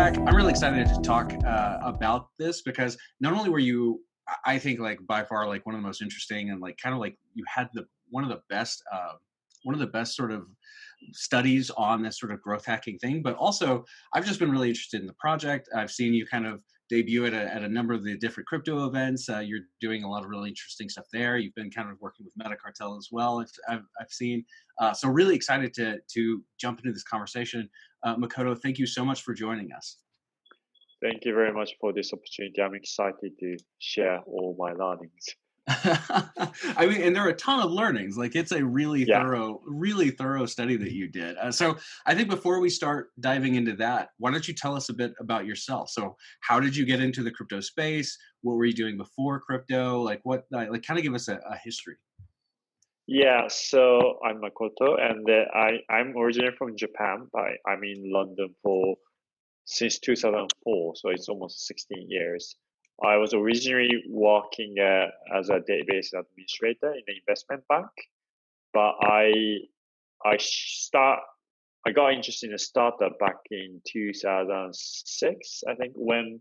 Kickback. I'm really excited to talk about this because not only were you, I think, like by far like one of the most interesting and like kind of like you had the one of the best sort of studies on this sort of growth hacking thing. But also, I've just been really interested in the project. I've seen you kind of debut at a number of the different crypto events. You're doing a lot of really interesting stuff there. You've been kind of working with Meta Cartel as well. I've seen. So really excited to jump into this conversation. Makoto, thank you so much for joining us. Thank you very much for this opportunity. I'm excited to share all my learnings. I mean, and there are a ton of learnings. Like it's a really thorough study that you did. So I think before we start diving into that, why don't you tell us a bit about yourself? So how did you get into the crypto space? What were you doing before crypto? Like kind of give us a history. Yeah, so I'm Makoto, and I'm originally from Japan, but I'm in London since 2004, so it's almost 16 years. I was originally working as a database administrator in an investment bank, but I got interested in a startup back in 2006. I think when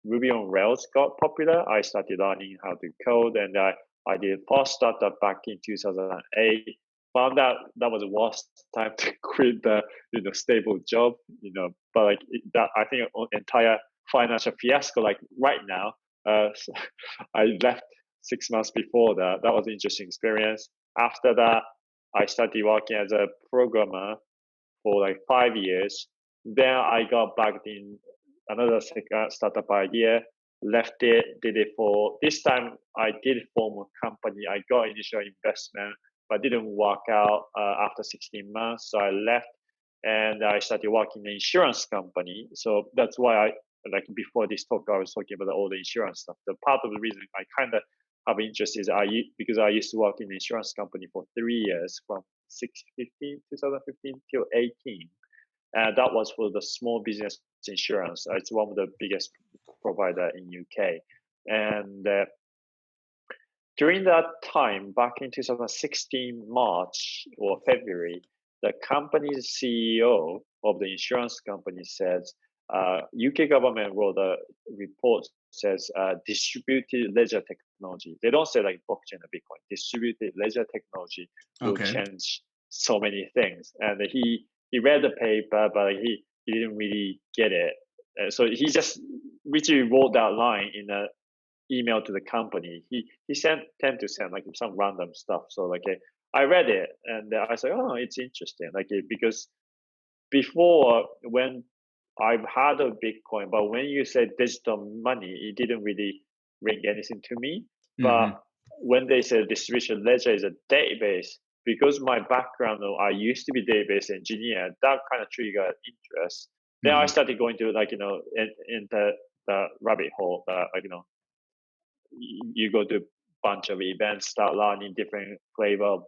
Ruby on Rails got popular, I started learning how to code, and I did first startup back in 2008. Found out that was the worst time to quit the stable job, But like that, I think entire financial fiasco. Like right now, so I left 6 months before that. That was an interesting experience. After that, I started working as a programmer for like 5 years. Then I got back in another startup idea, left it, did it for this time. I did form a company. I got initial investment, but didn't work out after 16 months. So I left and I started working in an insurance company. So that's why before this talk, I was talking about all the insurance stuff. The part of the reason I kind of have interest is because I used to work in an insurance company for 3 years from 2015 till 18. And that was for the small business insurance. It's one of the biggest provider in UK. And during that time, back in 2016, March or February, the company's CEO of the insurance company says, UK government wrote a report says distributed ledger technology. They don't say like blockchain or Bitcoin. Distributed ledger technology will change so many things. And he read the paper, but he didn't really get it. So he just literally wrote that line in an email to the company. He tend to send like some random stuff. So I read it and I said, oh, it's interesting. Because before when I've had a Bitcoin, but when you said digital money, it didn't really ring anything to me. But when they said distributed ledger is a database, because my background, I used to be database engineer, that kind of triggered interest. Then I started going to into the rabbit hole. You go to a bunch of events, start learning different flavor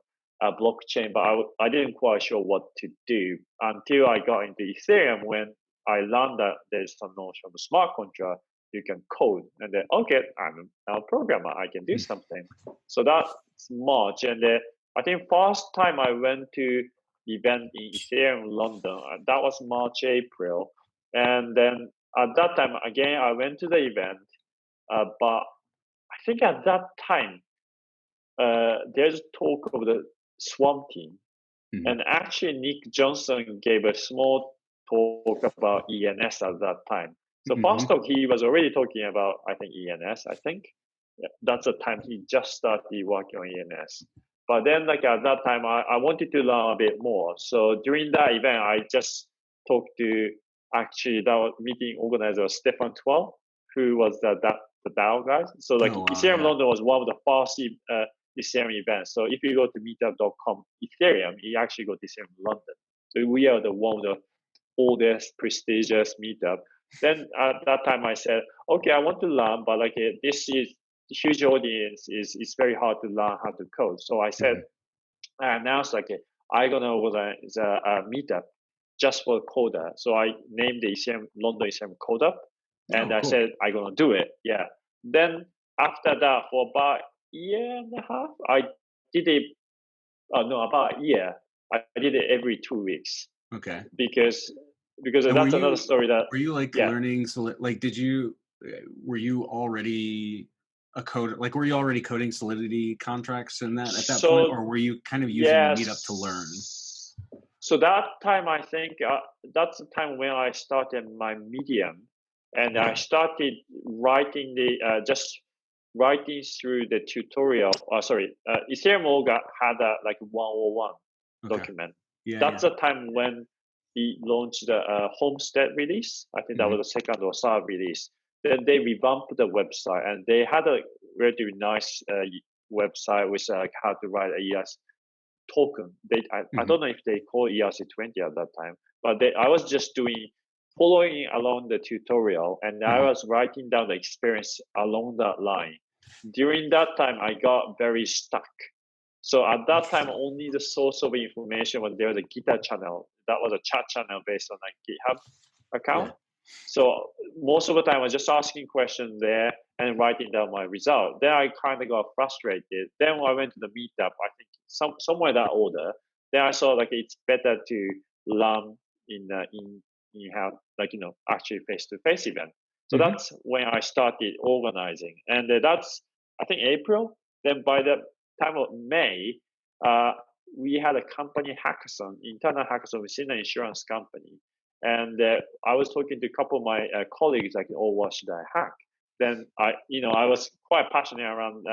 of blockchain, but I didn't quite sure what to do until I got into Ethereum. When I learned that there's some notion of a smart contract, you can code, and then okay, I'm a programmer, I can do something. So that's March, and I think first time I went to event in Ethereum London, that was March, April. And then at that time, again, I went to the event, but I think at that time, there's talk of the Swamp Team. And actually, Nick Johnson gave a small talk about ENS at that time. So first talk, he was already talking about, I think, ENS, I think. Yeah, that's the time he just started working on ENS. But then at that time, I wanted to learn a bit more. So during that event, I just talked to actually that meeting organizer, Stefan Twell, who was the DAO guys. So Ethereum London was one of the first Ethereum events. So if you go to meetup.com Ethereum, you actually go to Ethereum London. So we are one of the oldest prestigious meetup. Then at that time I said, okay, I want to learn, but this is huge audience, it's very hard to learn how to code. So I said, I announced I'm gonna organize a meetup just for coder. So I named the London Ethereum Code Up, and I said I'm gonna do it. Yeah. Then after that, for about a year and a half, I did it. About a year. I did it every 2 weeks. Okay. Because because And that's another story that, were you like yeah. learning like did you were you already a code like were you already coding Solidity contracts in that at that point, So or were you kind of using the meetup to learn? yes. So that time, I think that's the time when I started my Medium, and I Okay. started writing the just writing through the tutorial. Sorry, Ethereum Org had a like 101 Okay. document. Yeah, That's yeah. the time when he launched the Homestead release. I think that Mhm. was the second or third release. Then they revamped the website, and they had a really nice website with like how to write a ES token. I Mhm. don't know if they call ERC20 at that time, but I was just following along the tutorial, and I Mhm. was writing down the experience along that line. During that time, I got very stuck. So at that time, Interesting. only the source of information was there was a GitHub channel. That was a chat channel based on a GitHub Yeah. account. So most of the time, I was just asking questions there and writing down my result. Then I kind of got frustrated. Then I went to the meetup. I think somewhere that order. Then I saw like it's better to learn in how like actually face to face event. So Mhm. that's when I started organizing, and that's I think April. Then by the time of May, uh, we had a company hackathon, internal hackathon within an insurance company. And I was talking to a couple of my colleagues, like, oh, what should I hack? Then I was quite passionate around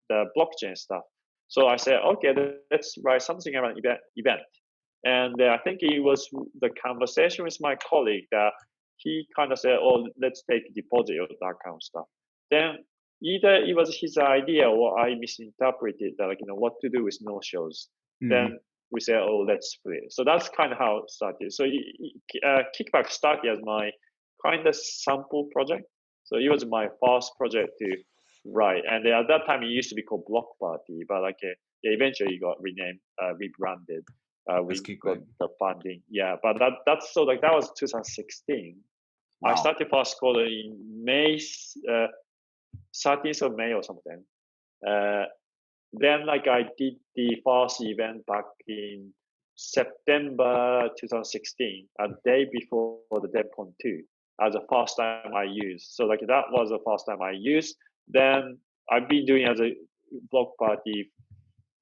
the blockchain stuff. So I said, okay, let's write something around event. And I think it was the conversation with my colleague that he kind of said, oh, let's take a deposit or that kind of stuff. Then either it was his idea or I misinterpreted that, like, what to do with no shows. Mhm. Then we said, oh, let's split. So that's kind of how it started. So Kickback started as my kind of sample project. So it was my first project to write. And at that time, it used to be called Block Party, but like eventually it got renamed, rebranded. That's We got Kickback. the funding. Yeah, but that's so like that was 2016. I Wow. started first code in May, 13th of May or something. Uh, then like I did the first event back in September 2016, a day before the DevCon 2, as the first time I used. So like that was the first time I used. Then I've been doing as a block party,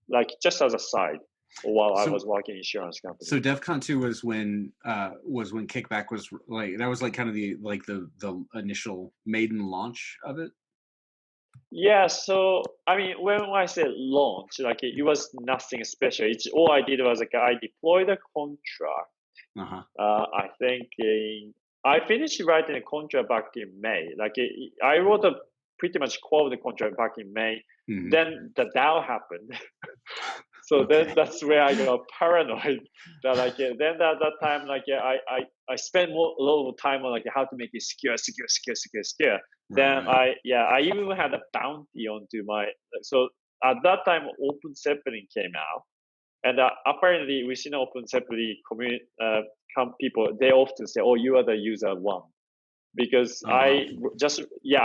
like just as a side while I So was working in insurance so company. DEF CON 2 was when Kickback was like that was like kind of the initial maiden launch of it? Yeah, so I mean, when I say launch, like it was nothing special. It's all I did was like I deployed a contract. Uh-huh. I think I finished writing a contract back in May. I wrote a pretty much quote the contract back in May. Mhm. Then the DAO happened. So then Okay. that's where I got paranoid. That then at that time I spent a lot of time on like how to make it secure. Right, Then right. I even had a bounty onto my so at that time Open Zeppelin came out, and apparently within Open Zeppelin community people they often say, oh, you are the user one, because Oh, wow.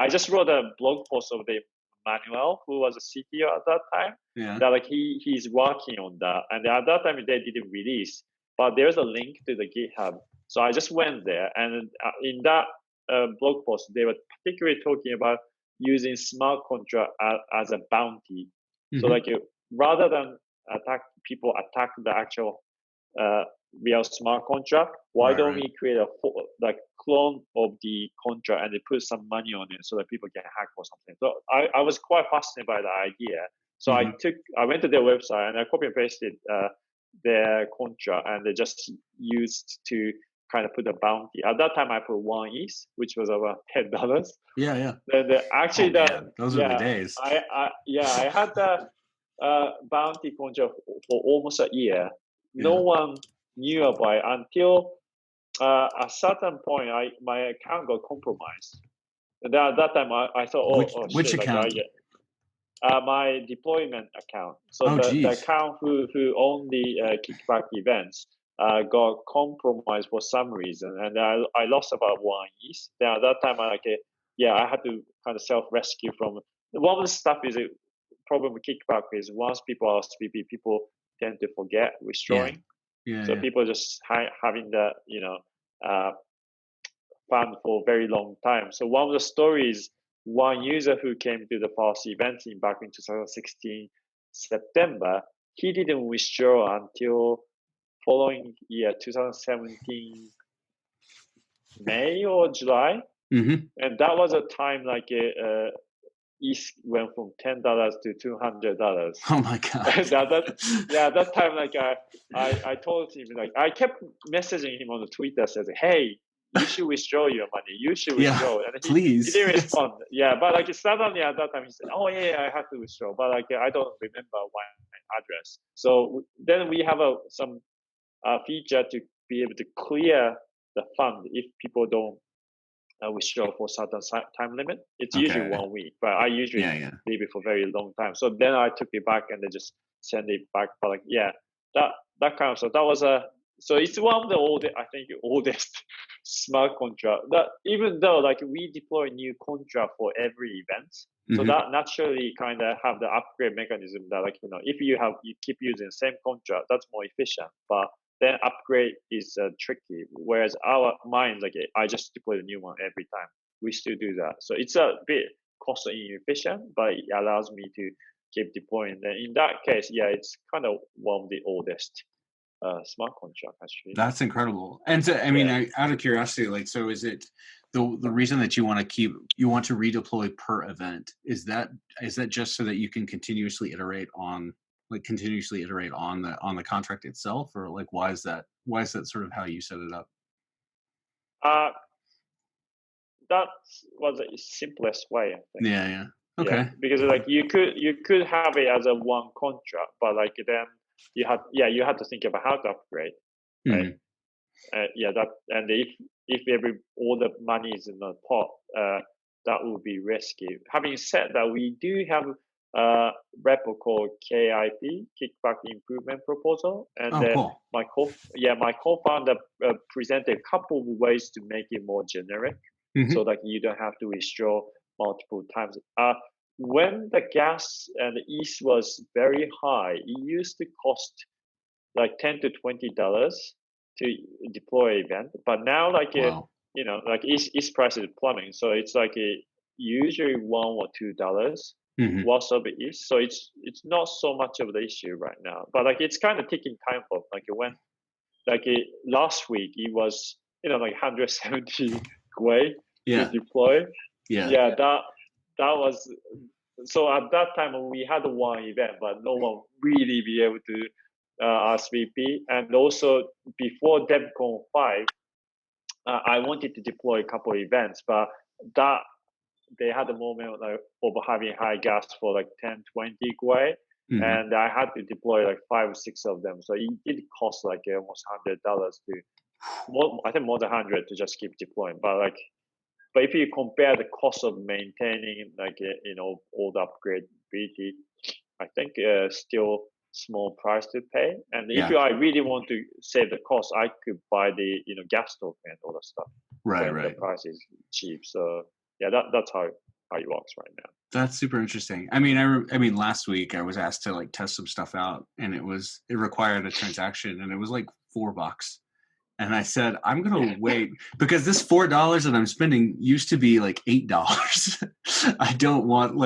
I just wrote a blog post of the Manuel, who was a CTO at that time, Yeah. that like he's working on that, and at that time they didn't release, but there's a link to the GitHub, so I just went there, and in that blog post they were particularly talking about using smart contract as a bounty, so Mhm. like rather than attack the actual uh, real smart contract. Why Right, don't right. we create a like clone of the contract and they put some money on it so that people can hack or something? So I was quite fascinated by the idea. So Mhm. I went to their website and I copy and pasted their contract, and they just used to kind of put a bounty. At that time, I put one ETH, which was about $10. Yeah, yeah. Then Oh, actually man. Those are the days. I had the bounty contract for almost a year. No Yeah. one knew about it until a certain point. My account got compromised. And then at that time, I thought, oh Which shit, like account? my deployment account. So Oh, the geez. account who owned the kickback events got compromised for some reason, and I lost about one ETH. Then at that time, I had to kind of self rescue from. One of the stuff is a problem with kickback is once people are SPP, people tend to forget Yeah. withdrawing. Yeah, So yeah. people just having that, fund for a very long time. So one of the stories, one user who came to the first event back in 2016 September, he didn't withdraw until following year 2017 May or July, and that was a time like ETH went from $10 to $200. Oh my god! that time like I told him, like I kept messaging him on the Twitter, says, "Hey, you should withdraw your money. You should withdraw." And please. He didn't respond. Yeah, but like suddenly at that time he said, "Oh yeah, I have to withdraw," but like I don't remember my address. So then we have some feature to be able to clear the fund if people don't withdraw for certain time limit. It's usually 1 week, but I usually leave it for a very long time. So then I took it back and then just send it back. But like, that kind of stuff. That was so it's one of the oldest smart contract. That even though like we deploy new contract for every event, so that naturally kind of have the upgrade mechanism that like if you keep using the same contract, that's more efficient. But then upgrade is tricky. Whereas mine, like I just deploy the new one every time. We still do that. So it's a bit cost inefficient, but it allows me to keep deploying. And in that case, it's kind of one of the oldest smart contract actually. That's incredible. And so, I mean, out of curiosity, like, so is it the reason that you want to redeploy per event? Is that just so that you can continuously iterate on the contract itself, or like why is that sort of how you set it up? That was the simplest way, I think. Yeah. Okay. Yeah, because like you could have it as a one contract, but like then you had to think about how to upgrade, right? That, and if all the money is in the pot, that would be risky. Having said that, we do have a repo called KIP, Kickback Improvement Proposal, and cool. my co-founder presented a couple of ways to make it more generic, so that you don't have to withdraw multiple times. When the gas and the ETH was very high, it used to cost like $10 to $20 to deploy an event, but now like like ETH price is plummeting, so it's like usually $1 or $2 worth of ETH. So it's not so much of the issue right now, but like it's kind of ticking time bomb. Like when last week it was like 170 Gwei to deploy. That was, so at that time we had one event, but no one really be able to RSVP. And also before DevCon 5, I wanted to deploy a couple of events, but that they had a moment of having high gas for like 10, 20 Gwei, and I had to deploy like 5 or 6 of them. So it did cost like almost $100 I think more than 100 to just keep deploying. But if you compare the cost of maintaining all the upgradability, I think still small price to pay. And if I really want to save the cost, I could buy the gas token and all that stuff. Right. The price is cheap. So that's how it works right now. That's super interesting. I mean, last week I was asked to like test some stuff out, and it required a transaction, and it was like $4. And I said, I'm going to wait because this $4 that I'm spending used to be like $8. I don't want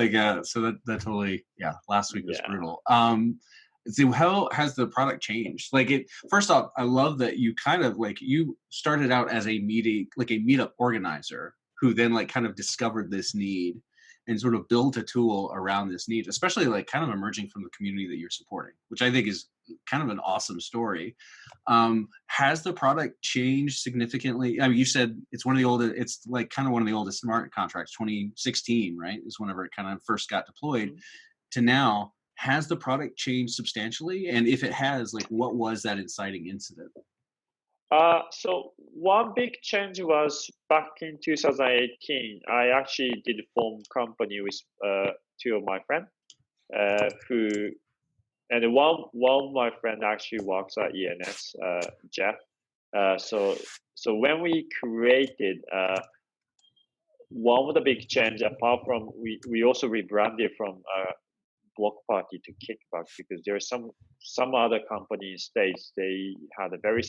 so that totally, last week was brutal. So how has the product changed? First off, I love that you kind of you started out as a meetup organizer who then kind of discovered this need and sort of built a tool around this need, especially kind of emerging from the community that you're supporting, which I think is kind of an awesome story. Has the product changed significantly? I mean, you said it's one of the oldest, it's kind of one of the oldest smart contracts, 2016, right? Is whenever it kind of first got deployed to now. Has the product changed substantially? And if it has, what was that inciting incident? So one big change was back in 2018. I actually did form company with 2 of my friends, and one of my friend actually works at ENS, Jeff. So when we created one of the big change, apart from we also rebranded from Block Party to Kickback, because there are some other company in States, they had a very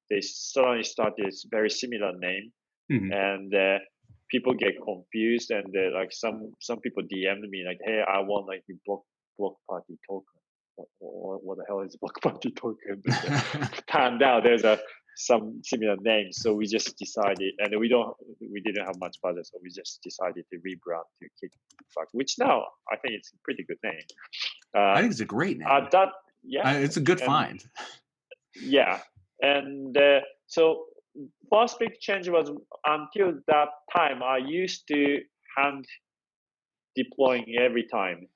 they suddenly started very similar name, Mhm. and people get confused, and like some people DM'd me like, "Hey, I want like the block party token." What the hell is block party token? But turned out there's some similar names, so we just decided, and we didn't have much budget, so we just decided to rebrand to Kickback, which now I think it's a pretty good name. I think it's a great name. That yeah, It's a good and find. yeah, and so first big change was until that time I used to hand deploying every time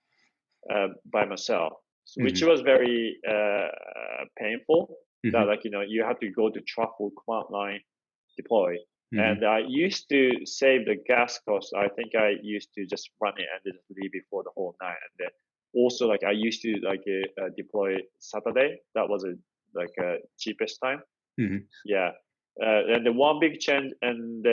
by myself, which Mhm. was very painful. That Mhm. like you have to go to truffle command line deploy, Mhm. and I used to save the gas cost. I think I used to just run it and then leave it for the whole night, and then also like I used to like deploy Saturday. That was a cheapest time. Mhm. Yeah, and the one big change and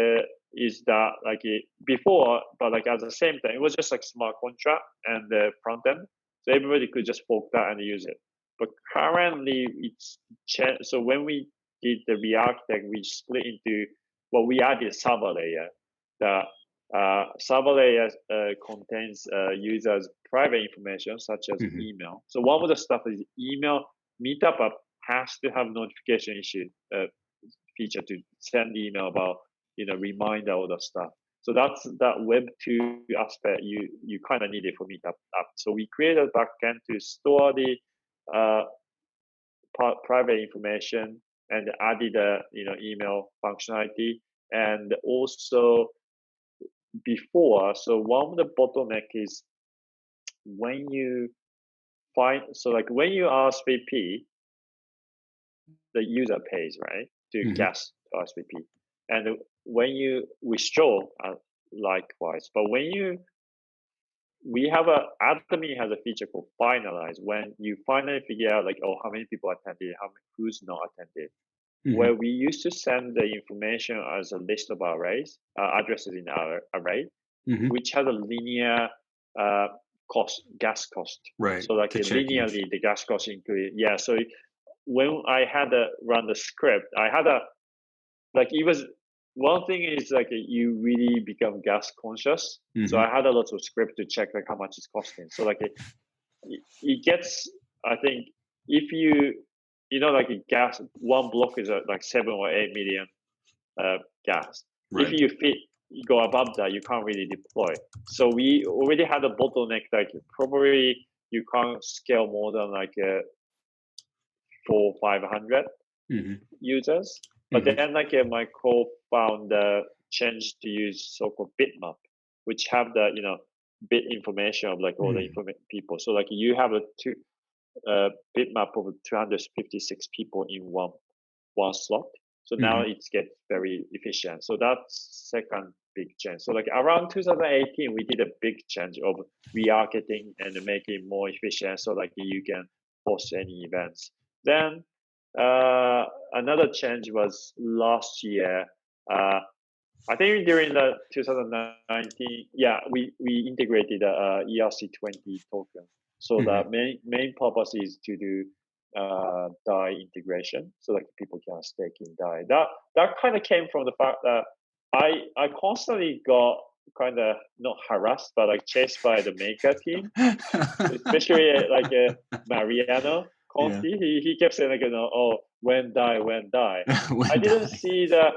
is that like before, but like at the same time, it was just like smart contract and the front end, so everybody could just fork that and use it. But currently, it's changed. So when we did the re-architect, we split into we added server layer. The server layer contains users' private information such as Mhm. email. So one of the stuff is email. Meetup app has to have notification issue feature to send email about reminder all the stuff. So that's that Web2 aspect you kind of need it for Meetup app. So we created a backend to store the uh, private information and added a email functionality, and also before. So one of the bottleneck is when you when you RSVP, the user pays, right, to Mhm. gas RSVP. And when you withdraw, likewise. But we have admin has a feature called finalize. When you finally figure out like, oh, how many people attended, who's not attended. Mhm. Where we used to send the information as a list of arrays, addresses in our array, Mhm. which has a linear uh, gas cost. Right. So like To check each. linearly, the gas cost included. Yeah. So when I had to run the script, I had a like it was one thing is like you really become gas conscious. So Mhm. I had a lot of script to check like how much it's costing. So like it gets, I think, if like a gas one block is like 7 or 8 million gas. If Right. you go above that, you can't really deploy. So we already had a bottleneck. Like probably you can't scale more than like 400-500 Mhm. users. But Mhm. then like my co-founder changed to use so-called bitmap, which have the bit information of like all the Mhm. people. So like you have a bitmap of 256 people in one slot. So now Mhm. it gets very efficient. So that's second big change. So like around 2018, we did a big change of re-architecting and making it more efficient. So like you can host any events. Then another change was last year. I think during the 2019, yeah, we integrated a ERC20 token. So the Mhm. main purpose is to do DAI integration, so like people can stake in DAI. That kind of came from the fact that I constantly got kind of not harassed, but like chased by the maker team, especially like Mariano Yeah. Conti. He kept saying like, oh, when die. I When didn't die. see the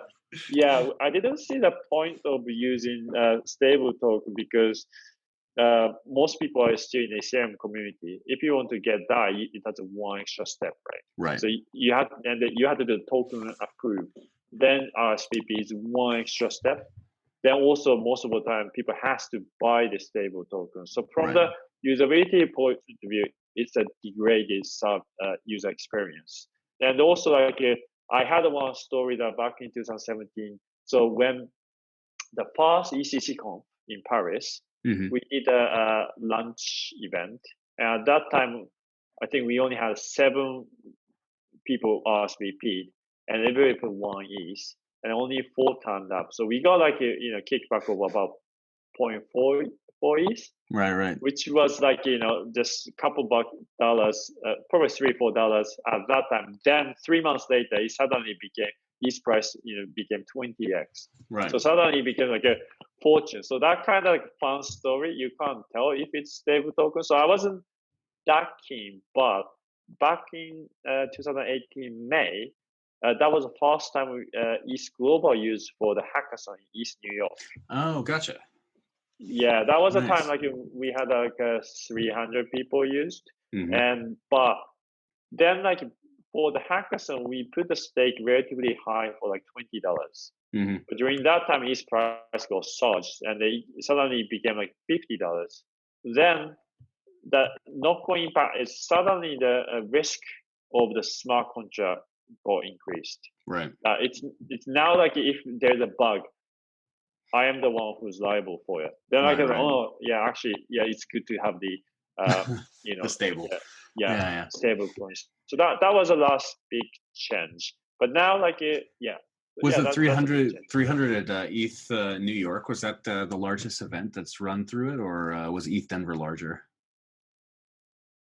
yeah, I didn't see the point of using stable token because most people are still in the Ethereum community. If you want to get DAI, it has one extra step, right? Right. So you have to do the token approved. Then RSVP is one extra step. Then also most of the time people has to buy the stable token. So from Right. the usability point of view, it's a degraded user experience. And also like I had one story that back in 2017. So when the first ECCConf in Paris, Mhm. we did a lunch event. And at that time, I think we only had 7 people RSVP, and everybody put one ETH, and only 4 turned up. So we got like a kickback of about 0.4 ETH, Right. Right. which was like just a couple dollars, probably $3-4 at that time. Then 3 months later, it suddenly became ETH price, became 20x. Right. So suddenly it became like a fortune. So that kind of like fun story, you can't tell if it's stable token. So I wasn't that keen, but back in 2018 May, that was the first time East Global used for the hackathon in East New York. Oh, gotcha. Yeah, that was a Nice. time like we had like 300 people used, Mm-hmm. but then like for the hackathon we put the stake relatively high for like $20. Mm-hmm. But during that time, its price got surged, and suddenly it became like $50. Then the knock-on impact is suddenly the risk of the smart contract got increased. Right. It's now like if there's a bug, I am the one who's liable for it. Then I can, oh yeah, actually, yeah, it's good to have the the stable. Yeah, stable coins. So that was the last big change. But now like Was yeah, it that's 300 at ETH New York? Was that the largest event that's run through it, or was ETH Denver larger?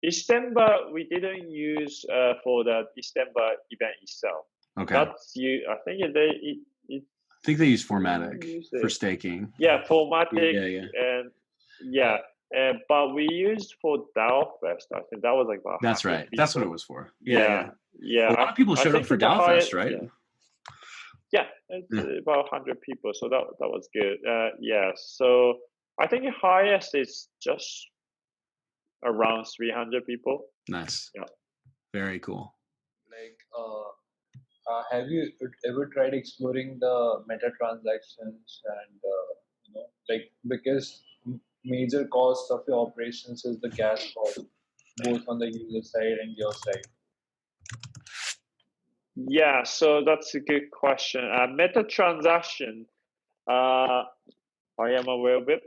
December we didn't use for the December event itself. Okay. That's I think I think they use Formatic for staking. Yeah, Formatic. Yeah. And but we used for DAO Fest. I think that was like about. That's right. People. That's what it was for. Yeah. A lot of people showed up for DAO Fest, right? Yeah, it's about 100 people, so that was good. So I think the highest is just around 300 people. Nice. Yeah. Very cool. Like, have you ever tried exploring the meta transactions and like, because major cost of your operations is the gas cost, both on the user side and your side? Yeah, so that's a good question. Meta transaction, I am aware of it.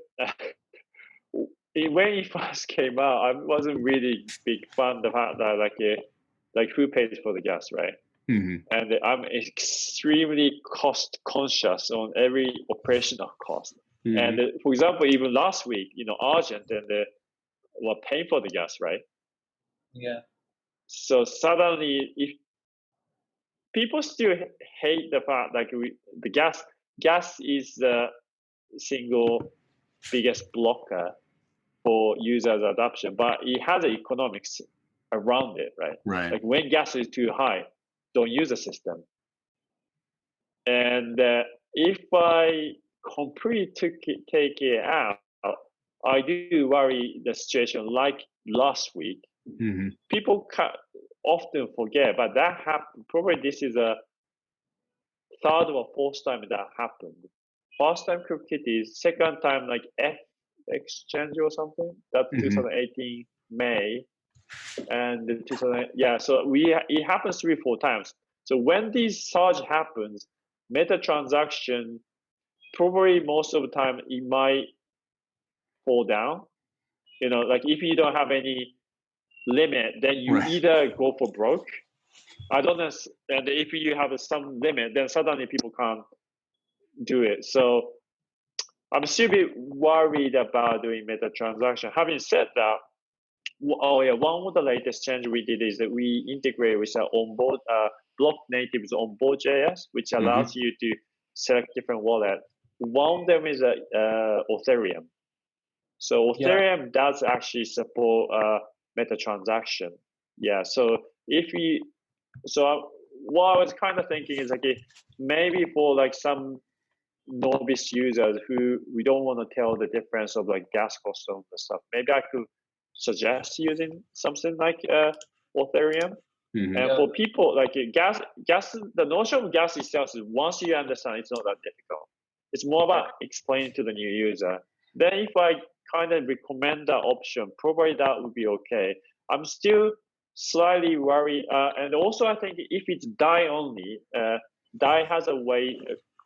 When it first came out, I wasn't really big fan of the fact that like who pays for the gas, right? Mm-hmm. And I'm extremely cost conscious on every operational cost. Mm-hmm. And for example, even last week, Argent and were paying for the gas, right? Yeah. So suddenly, if people still hate the fact like the gas is the single biggest blocker for users adoption, but it has economics around it, right? Right. Like when gas is too high, don't use the system. And if I completely take it out, I do worry the situation like last week. Mm-hmm. People often forget, but that happened. Probably this is a third or fourth time that happened. First time CryptKitties, second time like F exchange or something. That's 2018 May, and 2000 So it happens 3-4 times. So when this surge happens, meta transaction probably most of the time it might fall down. Like if you don't have any limit, then you either go for broke. I don't know, and if you have some limit, then suddenly people can't do it. So I'm still a bit worried about doing meta transaction. Having said that, one of the latest change we did is that we integrate with onboard block natives onboard JS, which allows you to select different wallet. One of them is Ethereum. So Ethereum does actually support meta transaction. Yeah. So what I was kind of thinking is like maybe for like some novice users who we don't want to tell the difference of like gas cost and stuff, maybe I could suggest using something like Ethereum. And for people like gas, the notion of gas itself is once you understand, it's not that difficult. It's more about explaining to the new user. Then if I kind of recommend that option, probably that would be okay. I'm still slightly worried. And also I think if it's DAI only, DAI has a way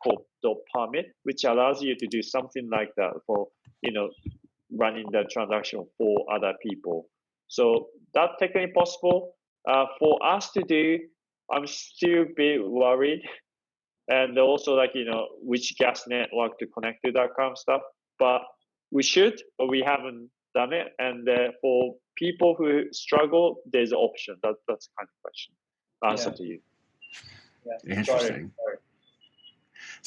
called permit, which allows you to do something like that for, running the transaction for other people. So that's technically possible. For us to do, I'm still a bit worried. And also like, which gas network to connect to, that kind of stuff. But we should, but we haven't done it. And for people who struggle, there's an option. That's the kind of question. Answer to you. Yeah. Interesting.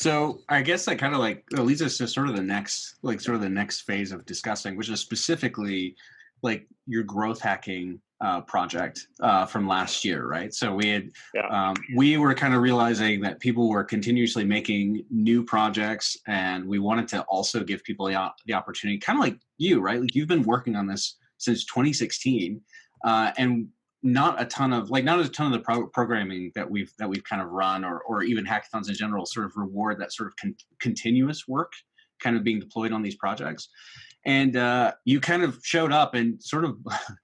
So I guess that kind of like leads us to sort of the next phase of discussing, which is specifically like your growth hacking project from last year, right? So Yeah. we were kind of realizing that people were continuously making new projects, and we wanted to also give people the opportunity, kind of like you, right? Like you've been working on this since 2016, and not a ton of the programming that we've kind of run, or even hackathons in general sort of reward that sort of continuous work kind of being deployed on these projects. And you kind of showed up and sort of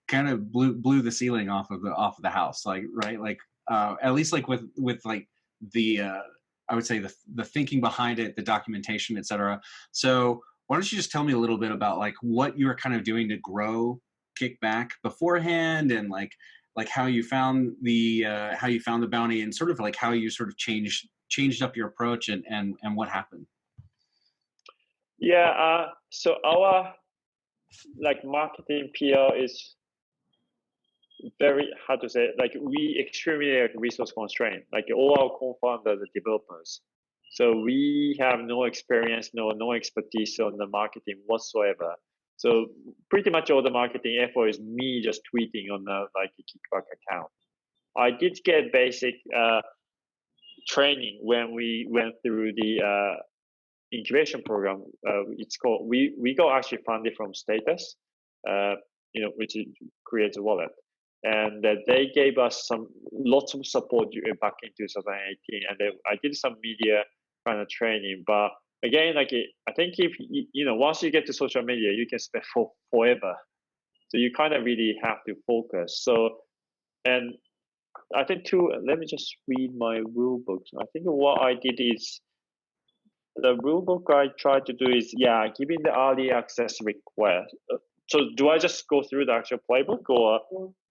kind of blew the ceiling off of the house, like, right, like at least like with like the I would say the thinking behind it, the documentation, etc. So why don't you just tell me a little bit about like what you were kind of doing to grow Kickback beforehand, and like how you found the bounty, and sort of like how you sort of changed up your approach, and what happened. Yeah. So our like marketing PR is very hard to say. Like we extremely like resource constrained. Like all our co-founders are developers, so we have no experience, no expertise on the marketing whatsoever. So pretty much all the marketing effort is me just tweeting on the like Kickback account. I did get basic training when we went through the incubation program. It's called we got actually funded from Status, which creates a wallet, and they gave us some lots of support back in 2018, and I did some media kind of training. But again, like I think if once you get to social media, you can spend forever. So you kind of really have to focus. So and I think too. Let me just read my rule books. I think what I did is the rule book I tried to do is giving the early access request. So do I just go through the actual playbook, or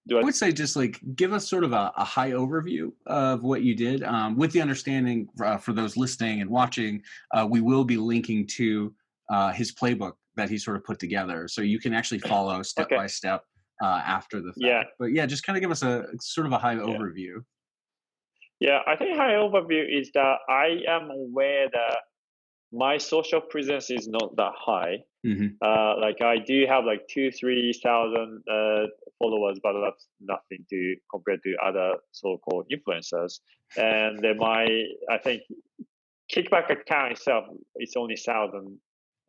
do I would say just like give us sort of a high overview of what you did, with the understanding for those listening and watching, we will be linking to his playbook that he sort of put together, so you can actually follow step by step after the fact. Yeah. But yeah, just kind of give us a sort of a high overview. Yeah, I think high overview is that I am aware that my social presence is not that high. Mm-hmm. Like I do have like 2,000-3,000 followers, but that's nothing to compare to other so-called influencers. And I think Kickback account itself is only 1,000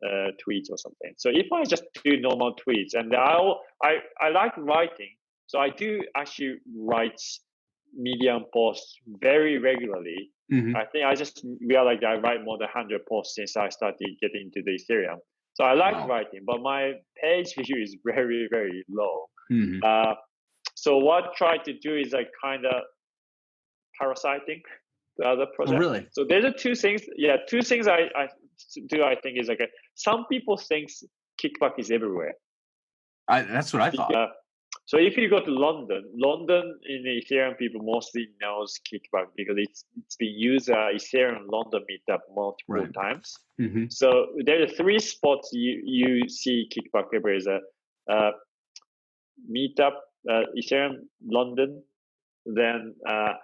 tweets or something. So if I just do normal tweets, and I like writing, so I do actually write Medium posts very regularly. Mm-hmm. I think I just realized I write more than 100 posts since I started getting into the Ethereum. So I like writing, but my page view is very, very low. Mm-hmm. So what I try to do is like kind of parasiting the other project. Oh, really? So there's two things. Yeah, two things I do. I think is like some people think Kickback is everywhere. That's what I thought. So if you go to London in the Ethereum, people mostly knows Kickback because it's been used Ethereum London meetup multiple times. Mm-hmm. So there are three spots you see Kickback everywhere. Is a meetup, Ethereum London, then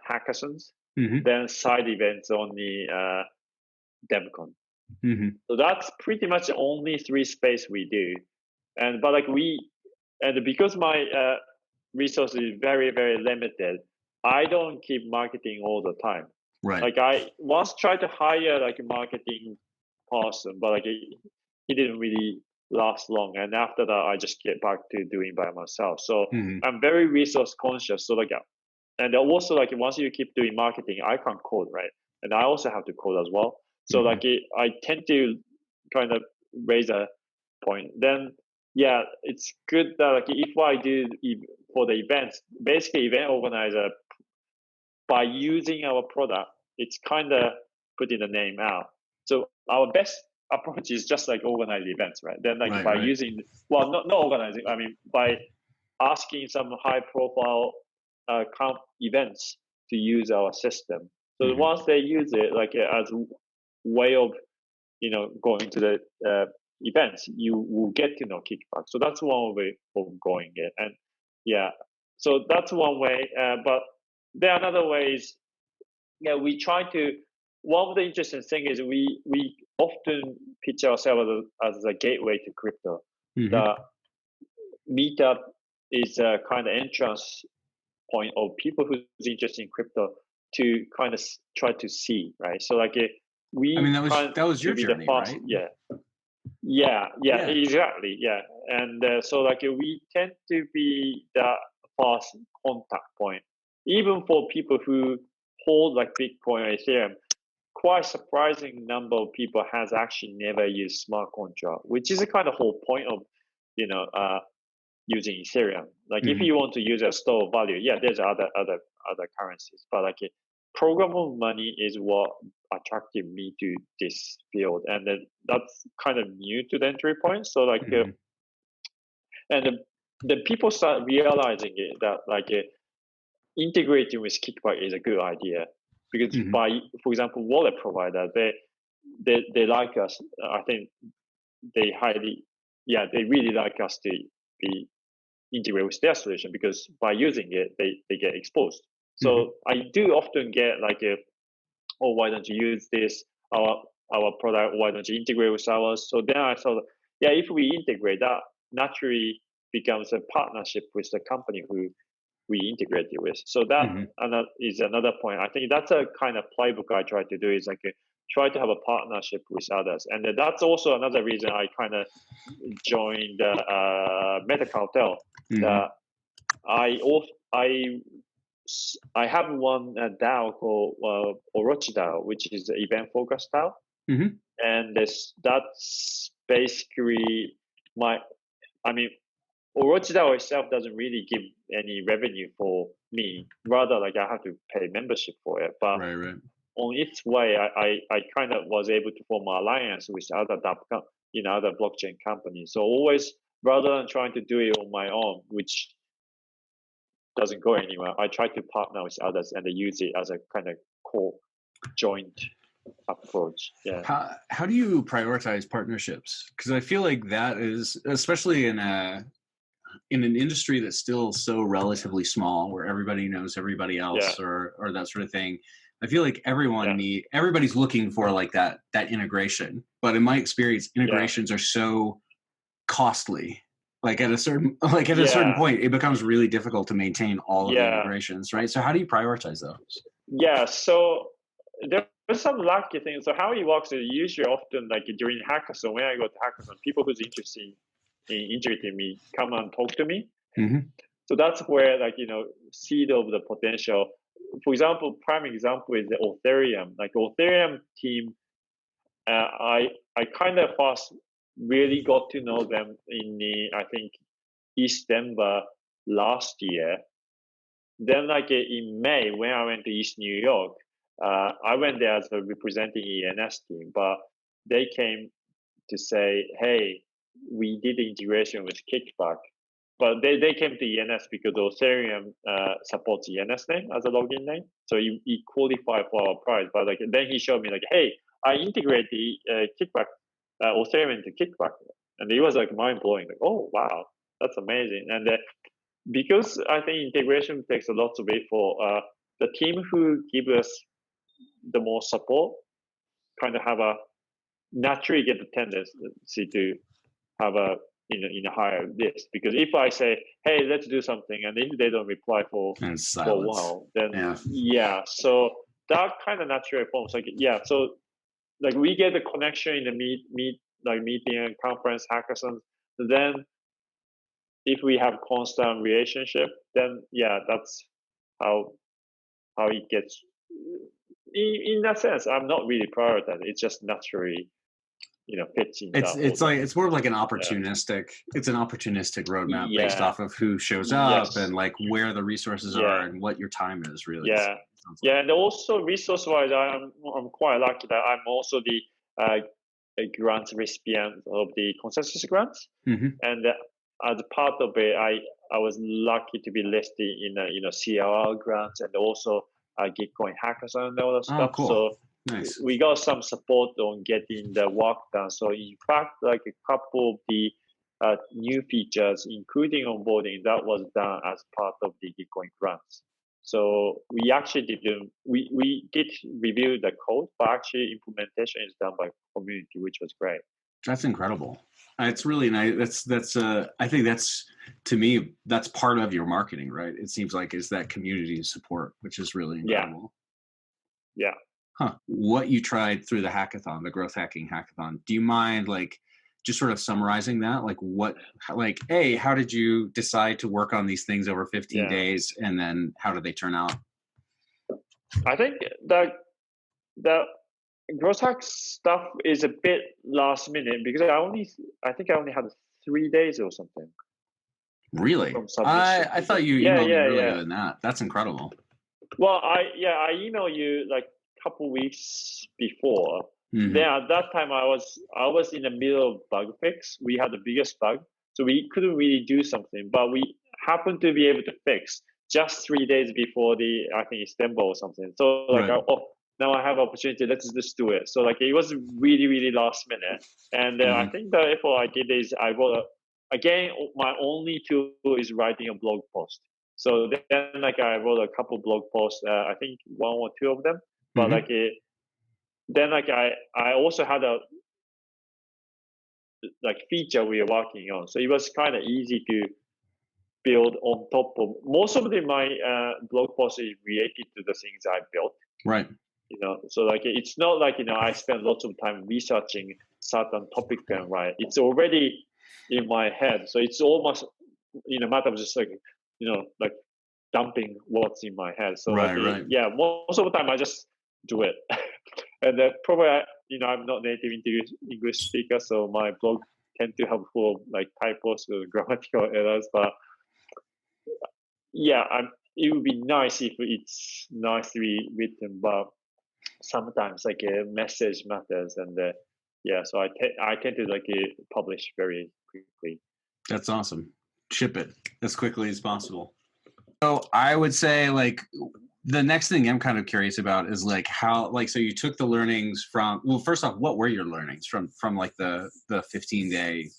hackathons, then side events on the DevCon. Mm-hmm. So that's pretty much the only three space we do, and because my resources is very, very limited, I don't keep marketing all the time. Right. Like I once tried to hire like a marketing person, but like he didn't really last long. And after that, I just get back to doing by myself. So I'm very resource conscious. So like, and also like once you keep doing marketing, I can't code, right? And I also have to code as well. So like I tend to kind of raise a point. Then it's good that like if I do for the events, basically event organizer, by using our product, it's kind of putting the name out. So our best approach is just like organize events, right? Then like by using, well, not organizing, I mean, by asking some high profile events to use our system. So once they use it like as a way of, going to the events, you will get to know Kickback. So that's one way of going it. And so that's one way. But there are other ways. We try to one of the interesting things is we often pitch ourselves as a gateway to crypto. The meetup is a kind of entrance point of people who's interested in crypto to kind of try to see, right? So like we I mean, that was to your be journey, the fast, right? yeah, Yeah. exactly, yeah. And so like we tend to be the fast contact point, even for people who hold like Bitcoin or Ethereum. Quite surprising number of people has actually never used smart contract, which is a kind of whole point of, you know, using Ethereum. Like if you want to use a store of value, yeah, there's other currencies, but like programmable money is what attracted me to this field, and then that's kind of new to the entry point. So like, and the people start realizing it that like integrating with Kickback is a good idea because by, for example, wallet provider, they like us. I think they really like us to be integrate with their solution because by using it, they get exposed. So I do often get like, oh, why don't you use this, our product? Why don't you integrate with ours? So then I thought, yeah, if we integrate, that naturally becomes a partnership with the company who we integrate it with. So that is another point. I think that's a kind of playbook I try to do is like try to have a partnership with others. And that's also another reason I kind of joined Meta Cartel. I have one DAO called Orochi DAO, which is the event focused DAO, and that's basically Orochi DAO itself doesn't really give any revenue for me. Rather, like I have to pay membership for it. But on its way, I kind of was able to form an alliance with other other blockchain companies. So always, rather than trying to do it on my own, which doesn't go anywhere, I try to partner with others and use it as a kind of core joint approach. Yeah. How do you prioritize partnerships? Because I feel like that is, especially in an industry that's still so relatively small, where everybody knows everybody else, or that sort of thing. I feel like everybody's looking for like that integration. But in my experience, integrations are so costly. Like at a certain point, it becomes really difficult to maintain all of the integrations, right? So how do you prioritize those? Yeah, so there's some lucky things. So how it works is usually often like during Hackathon, when I go to Hackathon, people who's interested in integrating me come and talk to me. So that's where like, seed of the potential. For example, prime example is the Ethereum. Like Ethereum team, I kind of first really got to know them in I think East Denver last year. Then like in May when I went to East New York, I went there as a representing ENS team, but they came to say, hey, we did the integration with Kickback. But they came to ENS because Ethereum supports ENS name as a login name. So he qualified for our prize. But like then he showed me like, hey, I integrate the Kickback, Ethereum into Kickback. And it was like mind blowing. Like, oh, wow, that's amazing. And because I think integration takes a lot of it for the team who give us the most support kind of have a naturally get the tendency to have a in a higher list, because if I say, hey, let's do something, and if they don't reply for a while, then so that kind of naturally forms like so like we get the connection in the meeting and conference hackathons. Then if we have constant relationship, then that's how it gets. In that sense, I'm not really prioritizing. It's just naturally fits in. It's more of like an opportunistic. It's an opportunistic roadmap based off of who shows up and like where the resources are and what your time is really. And also resource wise, I'm quite lucky that I'm also the a grant recipient of the Consensys grants, and as part of it, I was lucky to be listed in CRR grants and also Gitcoin Hackathon and all that stuff. Cool. So nice. We got some support on getting the work done. So in fact, like a couple of the new features, including onboarding, that was done as part of the Gitcoin grants. So we actually we did review the code, but actually implementation is done by community, which was great. That's incredible. It's really nice. That's I think that's, to me, that's part of your marketing, right? It seems like, is that community support, which is really incredible. Yeah. Huh. What you tried through the hackathon, the growth hacking hackathon, do you mind like just sort of summarizing that? Like how did you decide to work on these things over 15 days, and then how did they turn out? I think the growth hack stuff is a bit last minute because I think I only had 3 days or something. Really? I thought you emailed me earlier than that. That's incredible. Well, I emailed you like a couple weeks before. Mm-hmm. Then at that time I was in the middle of bug fix. We had the biggest bug, so we couldn't really do something, but we happened to be able to fix just 3 days before I think Istanbul or something. So like, right. Now I have opportunity. Let's just do it. So like it was really, really last minute. And I think the effort I did is I wrote again. My only tool is writing a blog post. So then like I wrote a couple blog posts. I think 1 or 2 of them. But like then like I also had a like feature we were working on. So it was kind of easy to build on top of. Most of my blog post is related to the things I built. Right. So like it's not like I spend lots of time researching certain topic and write. It's already in my head, so it's almost in a matter of just like like dumping what's in my head. So right. Yeah, most of the time I just do it, and probably I'm not native English speaker, so my blog tend to have full of like typos or grammatical errors. But yeah, it would be nice if it's nicely written, but sometimes like a message matters, and so I tend to like publish very quickly. That's awesome. Ship it as quickly as possible. So I would say like the next thing I'm kind of curious about is like how, like, so you took the learnings from, well, first off, what were your learnings from like the 15-day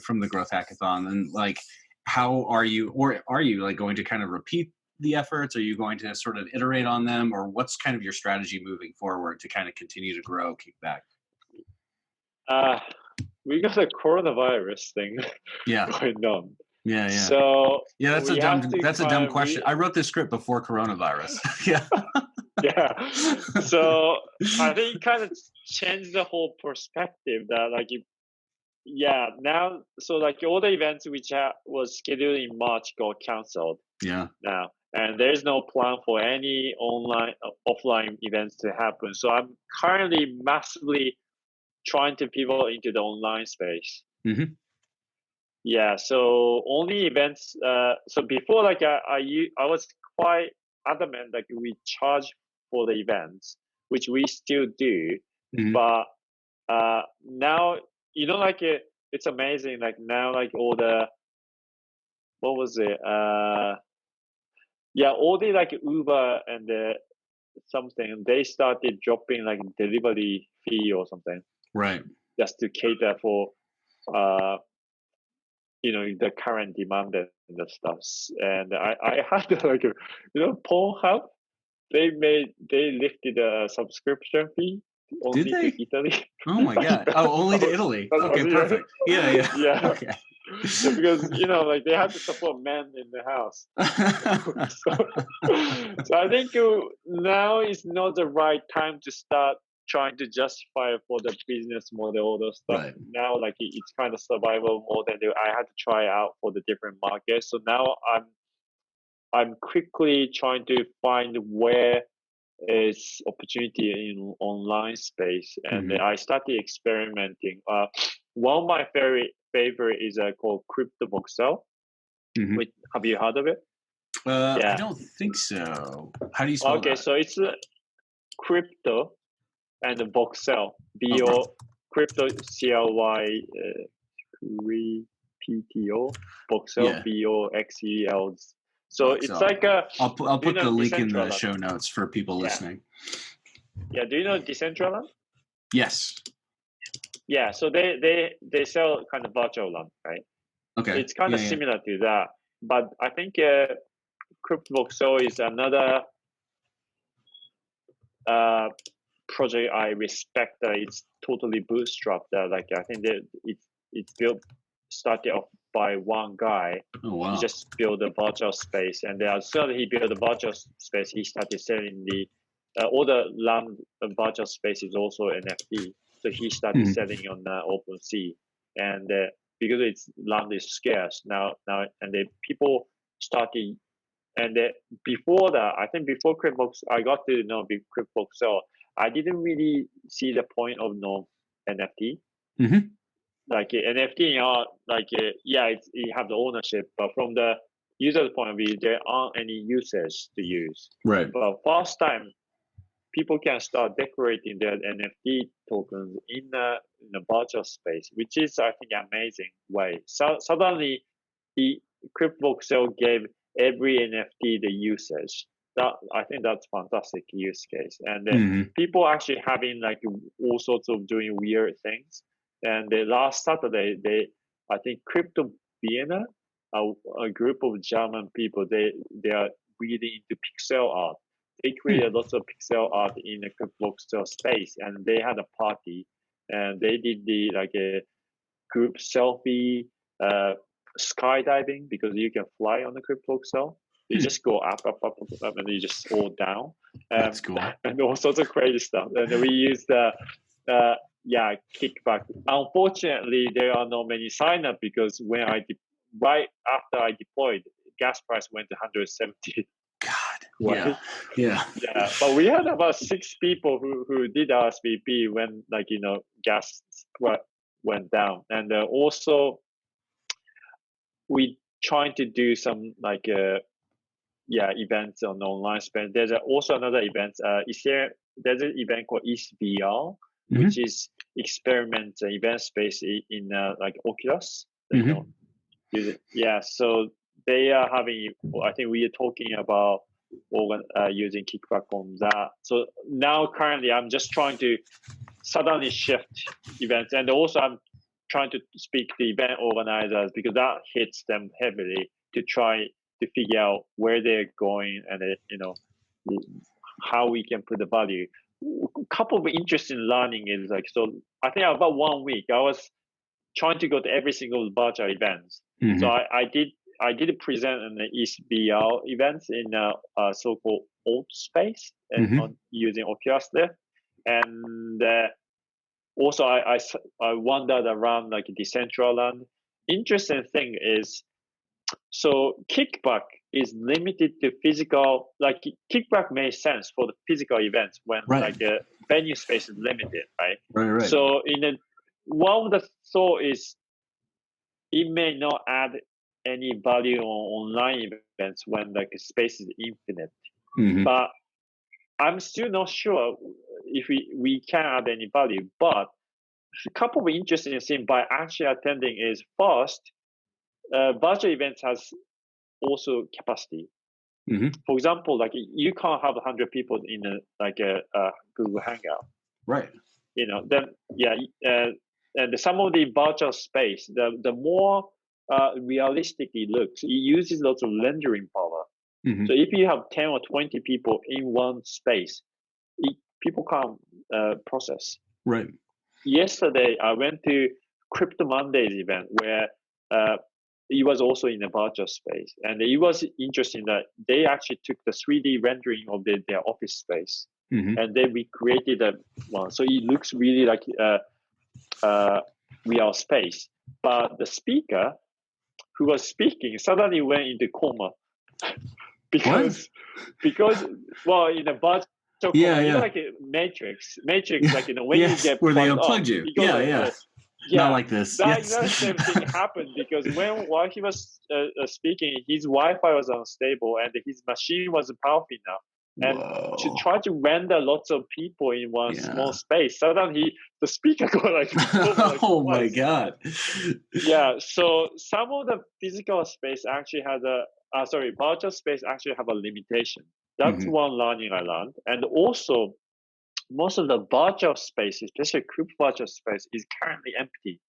from the growth hackathon, and like how are you like going to kind of repeat the efforts? Are you going to sort of iterate on them, or what's kind of your strategy moving forward to kind of continue to grow Kickback? We got a coronavirus thing going on. Yeah. So yeah, that's a dumb question. I wrote this script before coronavirus. Yeah. Yeah. So I think it kind of changed the whole perspective that like now, so like all the events which was scheduled in March got canceled. Yeah. Now, and there's no plan for any offline events to happen. So I'm currently massively trying to pivot into the online space. Mm-hmm. Yeah. So only events. So before, like I was quite adamant like we charge for the events, which we still do, but now like it's amazing. Like now, like all the what was it? All the like Uber and something, they started dropping like delivery fee or something, right? Just to cater for the current demand and the stuffs. And I had like Pornhub, they lifted a subscription fee only to Italy. Oh my god! Oh, only to Italy. Okay, perfect. Yeah. Okay. Yeah, because like they had to support men in the house. So I think now is not the right time to start trying to justify for the business model, all those stuff. Right. Now, like it's kind of survival more than I had to try out for the different markets. So now I'm quickly trying to find where is opportunity in online space, and I started experimenting. One of my favorite is called Crypto Voxel. Have you heard of it? I don't think so. How do you spell that? Okay, so it's crypto and Voxel. Crypto CLY PTO Voxel VOXEL. So it's like I'll put the link in the show notes for people listening. Yeah, do you know Decentraland? Yes. Yeah, so they sell kind of virtual land, right? Okay. It's kind of similar to that, but I think CryptoVoxel is another project I respect. It's totally bootstrapped. Like I think that it's started off by one guy. Oh wow. He just built a virtual space, and as soon as he built a virtual space, he started selling the all the land virtual space is also NFT. So he started selling on OpenSea, and because it's land is scarce now, and the people started. And before that, I think before CryptVox, I got to know CryptVoxel. I didn't really see the point of no NFT. Like NFT, you have the ownership, but from the user's point of view, there aren't any users to use. Right. But first time, people can start decorating their NFT tokens in a virtual space, which is, I think, amazing way. So suddenly, the CryptVoxel gave every NFT the usage. That I think that's fantastic use case, and people actually having like all sorts of doing weird things. And the last Saturday, I think Crypto Vienna, a group of German people, they are really into pixel art. They created lots of pixel art in the CryptVoxel space, and they had a party, and they did a group selfie, skydiving, because you can fly on the CryptVoxel. You just go up, and you just fall down. That's cool. And all sorts of crazy stuff. And we used Kickback. Unfortunately, there are not many sign up because when right after I deployed, gas price went to 170. God. Right? Yeah. But we had about 6 people who did RSVP when gas went down, and also we trying to do some events on online space. There's also another event. There's an event called EastVR, which is experiment event space in Oculus. So they are having. I think we are talking about using Kickback on that. So now currently, I'm just trying to suddenly shift events, and also I'm trying to speak to event organizers because that hits them heavily to try to figure out where they're going and how we can put the value. A couple of interesting learning is I think about 1 week I was trying to go to every single virtual event. So I did present in the EastVR events in a so-called old space and on using Oculus there, and also I wandered around like Decentraland. Interesting thing is, so Kickback is limited to physical. Like Kickback makes sense for the physical events when a venue space is limited, right? Right. So one of the thought is it may not add any value on online events when space is infinite. But I'm still not sure if we can add any value. But a couple of interesting things by actually attending is first, virtual events has also capacity. For example, you can't have 100 people in a Google Hangout. Right. And some of the virtual space, the more realistic it looks, it uses lots of rendering power. So if you have 10 or 20 people in one space, people can't process. Right. Yesterday, I went to Crypto Mondays event where it was also in a virtual space. And it was interesting that they actually took the 3D rendering of their office space and they recreated that one. So it looks really like real space. But the speaker who was speaking suddenly went into coma because in a virtual coma, like a Matrix, when you get where they plugged unplugged you. Not like this. That exact same thing happened because while he was speaking, his Wi-Fi was unstable and his machine wasn't powerful enough. And to try to render lots of people in one small space, suddenly the speaker got oh my god! So some of the physical space actually has virtual space actually have a limitation. That's one learning I learned, and also most of the virtual space, especially crypto virtual space, is currently empty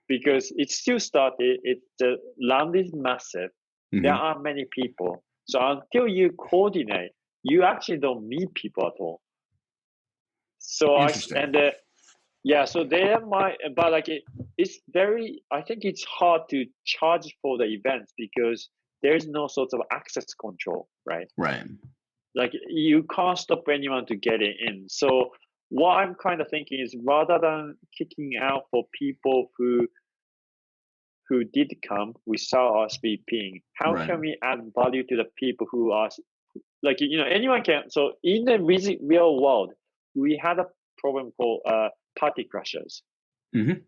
because it's still started. The land is massive. There are many people. So until you coordinate, you actually don't meet people at all. So Interesting. so they might, but like it's very, I think it's hard to charge for the events because there's no sort of access control, right? Right. Like you can't stop anyone to get it in. So what I'm kind of thinking is rather than kicking out for people who did come without RSVPing, how Right. can we add value to the people who are like, anyone can. So in the real world, we had a problem called party crashers. Mm-hmm.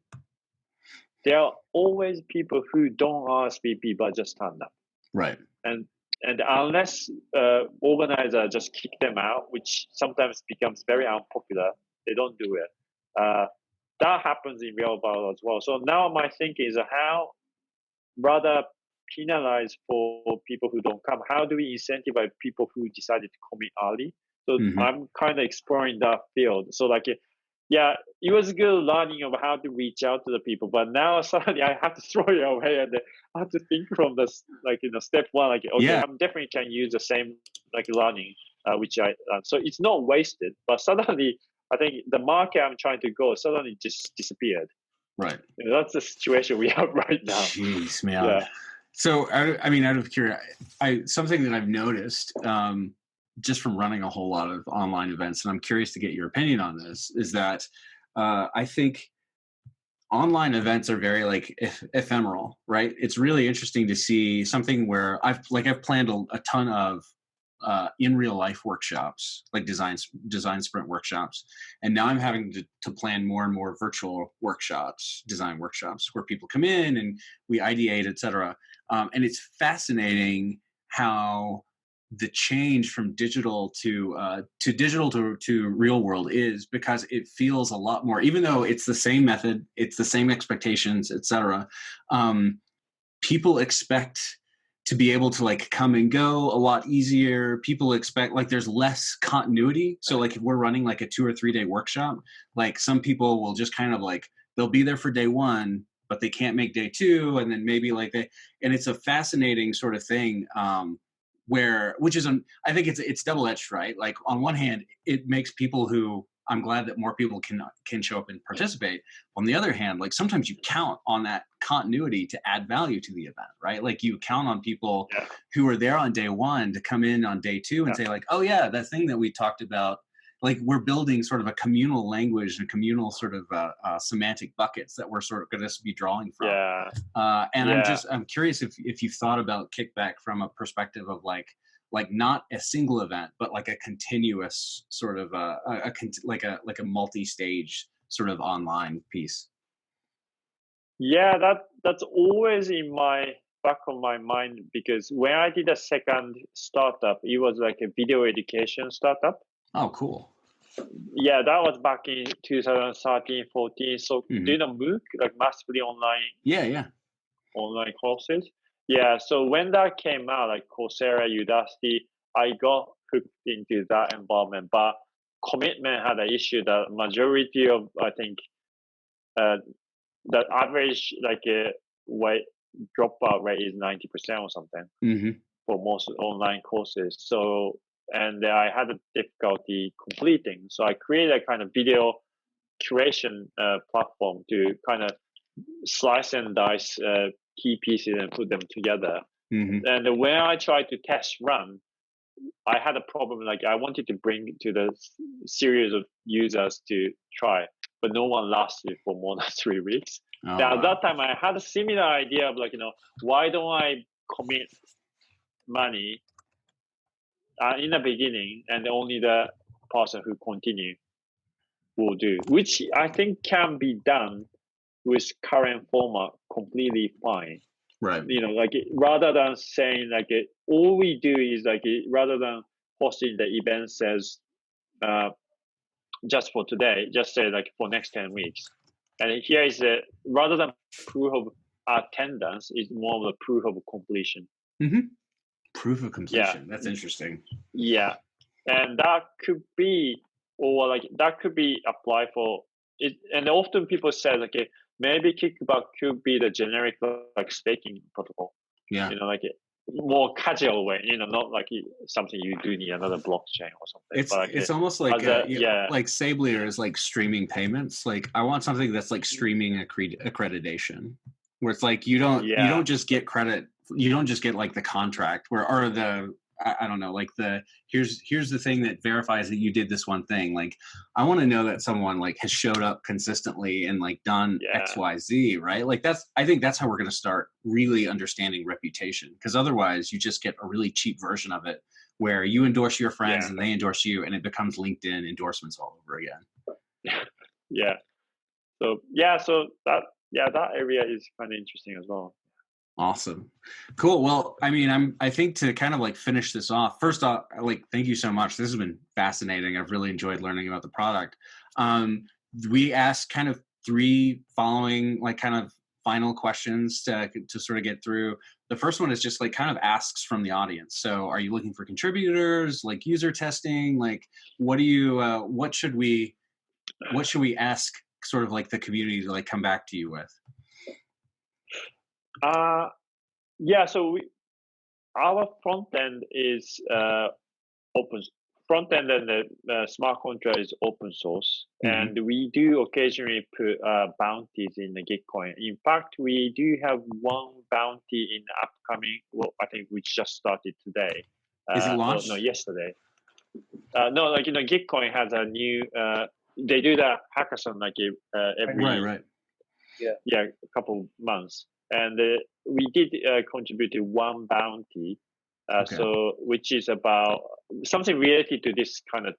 There are always people who don't RSVP but just turn up. Right. And unless organizer just kick them out, which sometimes becomes very unpopular, they don't do it. That happens in real world as well. So now my thinking is how rather penalize for people who don't come. How do we incentivize people who decided to commit early? So Mm-hmm. I'm kind of exploring that field. So like, yeah, it was good learning of how to reach out to the people, but now suddenly I have to throw it away and I have to think from this, like, step one, like, okay, Yeah. I'm definitely can use the same like learning, which so it's not wasted, but suddenly I think the market I'm trying to go suddenly just disappeared. Right. That's the situation we have right now. Jeez, man. Yeah. So, I mean, out of curiosity, something that I've noticed just from running a whole lot of online events, and I'm curious to get your opinion on this, is that I think online events are very like ephemeral, right? It's really interesting to see something where I've planned a ton of in real life workshops, like design sprint workshops, and now I'm having to plan more and more virtual workshops, design workshops, where people come in and we ideate, etc. And it's fascinating how the change from digital to real world is, because it feels a lot more, even though it's the same method, it's the same expectations, etc. People expect to be able to like come and go a lot easier. People expect like there's less continuity. So like if we're running like a 2 or 3 day workshop, like some people will just kind of like, they'll be there for day one, but they can't make day two. And then maybe like and it's a fascinating sort of thing which is, I think it's double-edged, right? Like on one hand, it makes people who, I'm glad that more people can show up and participate. On the other hand, like sometimes you count on that continuity to add value to the event, right? Like you count on people who are there on day one to come in on day two and say like, oh yeah, that thing that we talked about, like we're building sort of a communal language and communal sort of semantic buckets that we're sort of going to be drawing from. I'm curious if you've thought about Kickback from a perspective of like not a single event, but like a continuous sort of like a multi-stage sort of online piece. Yeah, that's always in my back of my mind, because when I did a second startup, it was like a video education startup. Oh, cool. Yeah, that was back in 2013, 14. So do you know MOOC, like massively online? Yeah. Online courses. Yeah, so when that came out, like Coursera, Udacity, I got hooked into that environment. But commitment had an issue that majority of, I think, the average like dropout rate is 90% or something for most online courses. So, and I had a difficulty completing. So I created a kind of video curation platform to kind of slice and dice key pieces and put them together. And when I tried to test run, I had a problem. Like I wanted to bring to the series of users to try, but no one lasted for more than 3 weeks. Now, at that time, I had a similar idea of like, why don't I commit money in the beginning and only the person who continue will do, which I think can be done with current format completely fine. Right. Like rather than saying like all we do is like rather than hosting the event says just for today, just say like for next 10 weeks. And here is rather than proof of attendance, is more of a proof of completion. Proof of completion. That's interesting. Yeah, and that could be, or like that could be applied for it. And often people say like maybe Kickback could be the generic like staking protocol. Yeah. Like more casual way, not like something you do need another blockchain or something. It's But like, it's almost like yeah, like Sablier is like streaming payments. Like I want something that's like streaming accreditation, where it's like you don't just get credit, you don't just get like the contract where or the I don't know, like the here's the thing that verifies that you did this one thing. Like I want to know that someone like has showed up consistently and like done XYZ, right? Like I think that's how we're going to start really understanding reputation, because otherwise you just get a really cheap version of it where you endorse your friends and they endorse you, and it becomes LinkedIn endorsements all over again. Yeah. So that area is kind of interesting as well. Awesome. Cool. Well, I mean, I think to kind of like finish this off, first off, like, thank you so much. This has been fascinating. I've really enjoyed learning about the product. We asked kind of 3 following like kind of final questions to sort of get through. The first one is just like kind of asks from the audience. So are you looking for contributors, like user testing? Like, what should we ask sort of like the community to like come back to you with? So our front end is open. Front end and the smart contract is open source, and we do occasionally put bounties in the Gitcoin. In fact, we do have one bounty in the upcoming. Well, I think we just started today. Is it launched? No, yesterday. No, like Gitcoin has a new. They do the hackathon like every right. a couple months, and we did contribute to one bounty. So which is about something related to this kind of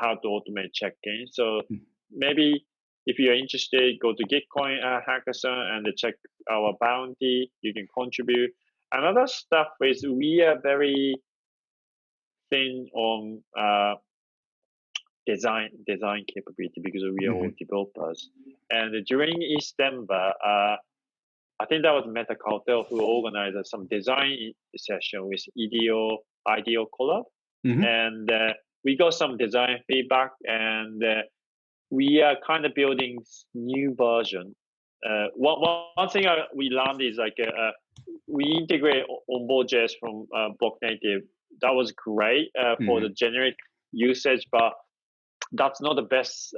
how to automate check-in. So maybe if you're interested, go to Gitcoin Hackathon and check our bounty. You can contribute. Another stuff is we are very thin on design capability because we are all developers. And during December, I think that was Makoto who organized some design session with Ideal Collab. And we got some design feedback, and we are kind of building new version. One thing we learned is like we integrate onboard.js from Block Native. That was great for the generic usage, but that's not the best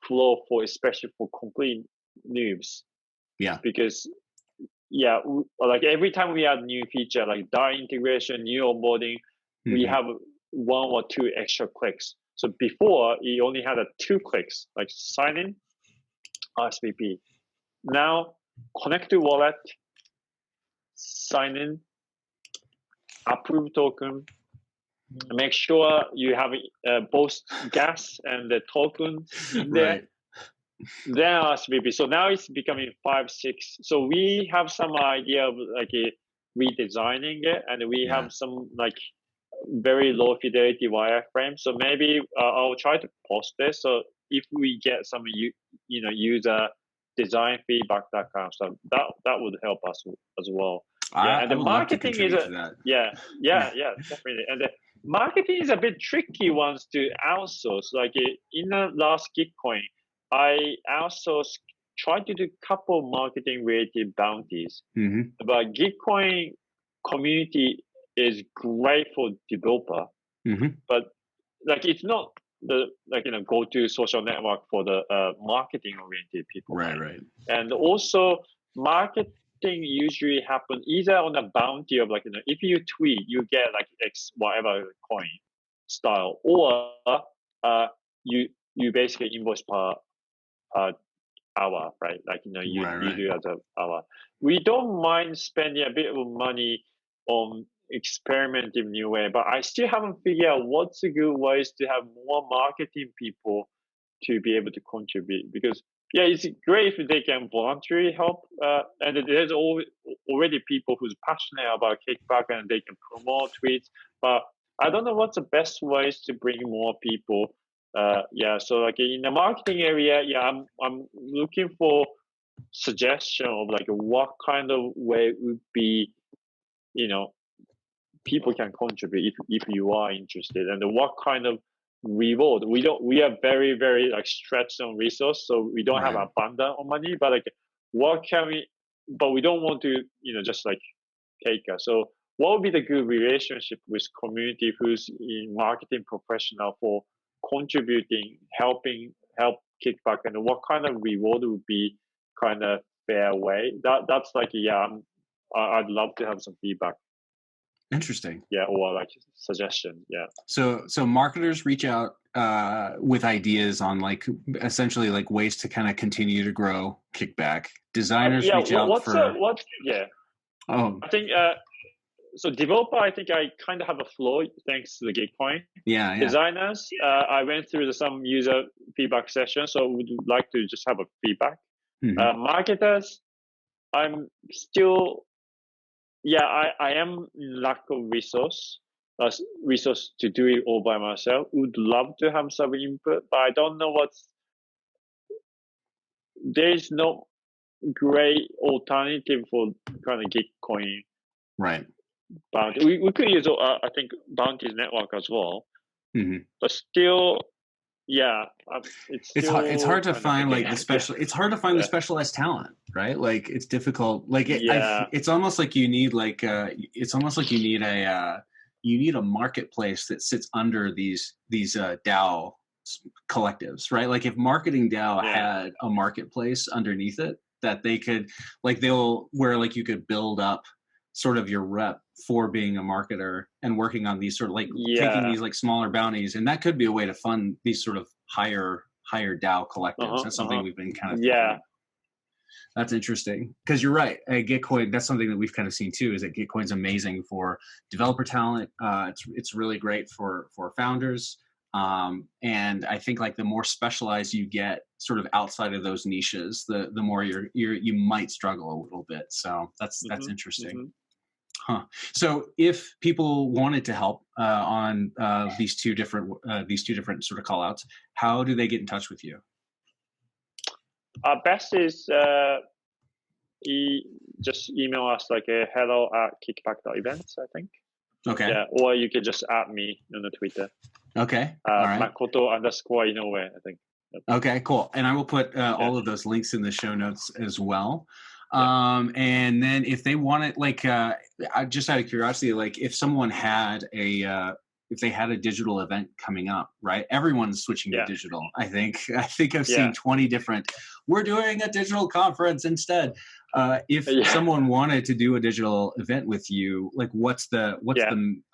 flow for, especially for complete noobs. Yeah, because like every time we add new feature like DAI integration, new onboarding, we have 1 or 2 extra clicks. So before you only had 2 clicks, like sign in, RSVP. Now connect to wallet, sign in, approve token. Make sure you have both gas and the token in there. Then RSVP. So now it's becoming 5, 6. So we have some idea of like redesigning it, and we have some like very low fidelity wireframe. So maybe I'll try to post this. So if we get some user design feedback, that kind of stuff, that would help us as well. And the marketing is definitely. And the marketing is a bit tricky ones to outsource. Like in the last Gitcoin, I tried to do a couple marketing related bounties, but Gitcoin community is great for developer, but like it's not the go to social network for the marketing oriented people. Right. And also marketing usually happen either on a bounty of if you tweet you get like X whatever coin style, or you basically invoice per hour, right? You do as an hour. We don't mind spending a bit of money on experimenting new way, but I still haven't figured out what's a good ways to have more marketing people to be able to contribute, because it's great if they can voluntarily help, and there's already people who's passionate about Kickback and they can promote tweets, but I don't know what's the best ways to bring more people. So like in the marketing area, I'm looking for suggestion of like what kind of way would be, people can contribute if you are interested, and what kind of reward. We are very, very like stretched on resource, so we don't have abundant of money, but like what can we, but we don't want to, just like taker. So what would be the good relationship with community who's in marketing professional for contributing, help Kickback, and what kind of reward would be kind of fair way? That's like, yeah, I'd love to have some feedback. Interesting. Yeah, or like suggestion. Yeah. So marketers reach out with ideas on like essentially like ways to kind of continue to grow Kickback. Designers reach out for yeah. Oh, I think so. Developer, I think I kind of have a flow thanks to the Gitcoin. yeah. Designers, I went through some user feedback sessions, so would like to just have a feedback. Mm-hmm. Marketers, I'm still. Yeah, I am in lack of resource to do it all by myself. Would love to have some input, but I don't know there's no great alternative for kind of Gitcoin. Right. Bounty. We could use, I think, Bounty's network as well. Mm-hmm. But still, yeah, it's hard to find like the special. It's hard to find the specialized talent, right? Like it's difficult. Like it's almost like you need like it's almost like you need a marketplace that sits under these DAO collectives, right? Like if Marketing DAO had a marketplace underneath it that they could like where like you could build up sort of your rep for being a marketer and working on these sort of like taking these like smaller bounties, and that could be a way to fund these sort of higher DAO collectives. That's something we've been kind of That's interesting because you're right. Gitcoin, that's something that we've kind of seen too. Is that Gitcoin's amazing for developer talent. It's really great for founders. And I think like the more specialized you get, sort of outside of those niches, the more you might struggle a little bit. So that's interesting. Mm-hmm. Huh. So if people wanted to help on these two different sort of call outs, how do they get in touch with you? Best is just email us like a hello@kickback.events, I think. Okay. Yeah, or you can just add me on the Twitter. Okay. All right. Makoto _Inoue, I think. Okay, cool. And I will put all of those links in the show notes as well. And then if they want it, like, just out of curiosity, like if someone had if they had a digital event coming up, right? Everyone's switching to digital. I think I've seen 20 different, we're doing a digital conference instead. If someone wanted to do a digital event with you, like what's the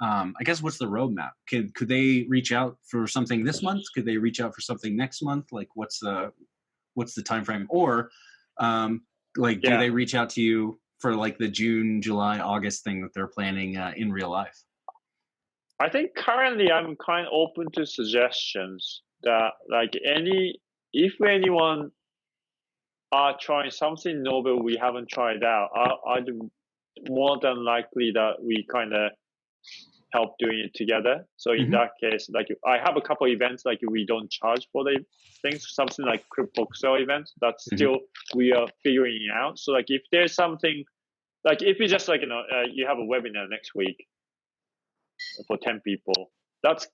I guess what's the roadmap? Could they reach out for something this month? Could they reach out for something next month? Like what's the time frame? Or do they reach out to you for like the June, July, August thing that they're planning in real life? I think currently I'm kind of open to suggestions that like if anyone are trying something novel we haven't tried out, I'd more than likely that we kind of help doing it together. So in that case, like I have a couple events like we don't charge for the things, something like crypto events that's still we are figuring out. So like if there's something like if you just like you have a webinar next week for 10 people, that's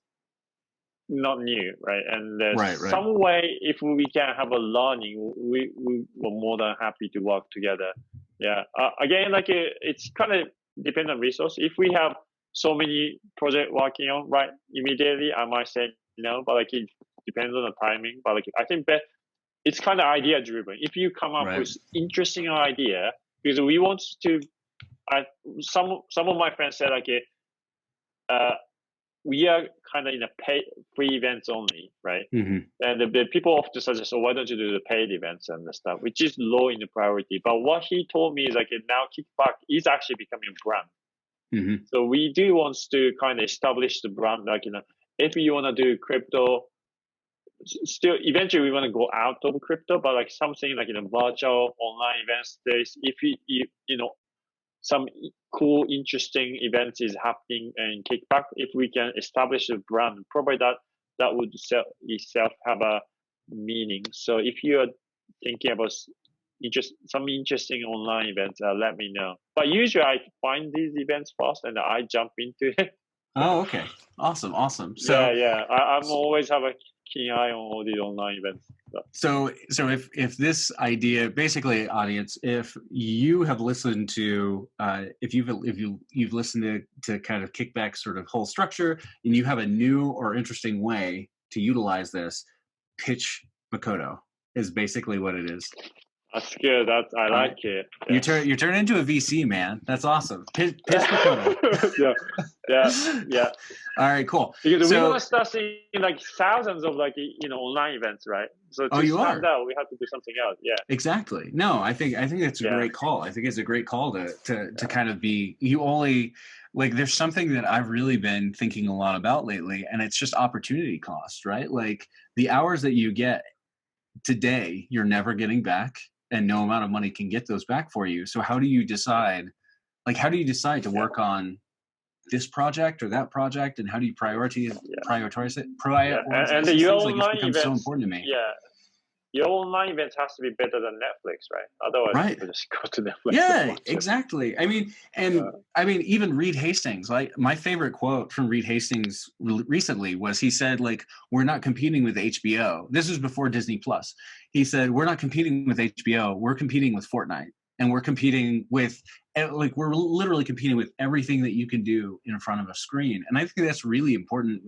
not new, right? And there's some way if we can have a learning, we were more than happy to work together. Yeah. Again, like it's kind of depend on resource. If we have so many projects working on right immediately, I might say no, but like it depends on the timing. But like I think that it's kind of idea driven. If you come up with interesting idea, because we want to, some of my friends said like we are kind of in a free events only, right? And the people often suggest, why don't you do the paid events and the stuff, which is low in the priority. But what he told me is like now Kickback is actually becoming a brand. So we do want to kind of establish the brand, like, if you want to do crypto, still eventually we want to go out of crypto, but like something like virtual online events, if you some cool, interesting events is happening in Kickback, if we can establish a brand, probably that would itself have a meaning. So if you are thinking about some interesting online events, let me know. But usually I find these events first and I jump into it. Oh, okay. Awesome. So I'm always have a keen eye on all the online events. So if this idea, basically, audience, if you have listened to, if you've listened to kind of Kickback sort of whole structure, and you have a new or interesting way to utilize this, pitch Makoto is basically what it is. That's good. I like it. Yeah. You turn into a VC, man. That's awesome. Pitch Makoto. yeah. All right, cool. Because we want to start seeing like thousands of like online events, right? So to stand out, we have to do something else. Yeah. Exactly. No, I think that's a great call. I think it's a great call to kind of be. You only like. There's something that I've really been thinking a lot about lately, and it's just opportunity cost, right? Like the hours that you get today, you're never getting back. And no amount of money can get those back for you. So how do you decide? Like, how do you decide to work on this project or that project, and how do you prioritize it? And your online events so important to me. Yeah, your online events has to be better than Netflix, right? Otherwise, people just go to Netflix. Yeah, exactly. I mean, even Reed Hastings. Like my favorite quote from Reed Hastings recently was he said, like, we're not competing with HBO. This was before Disney Plus. He said, we're not competing with HBO. We're competing with Fortnite, and we're competing with we're literally competing with everything that you can do in front of a screen. And I think that's really important.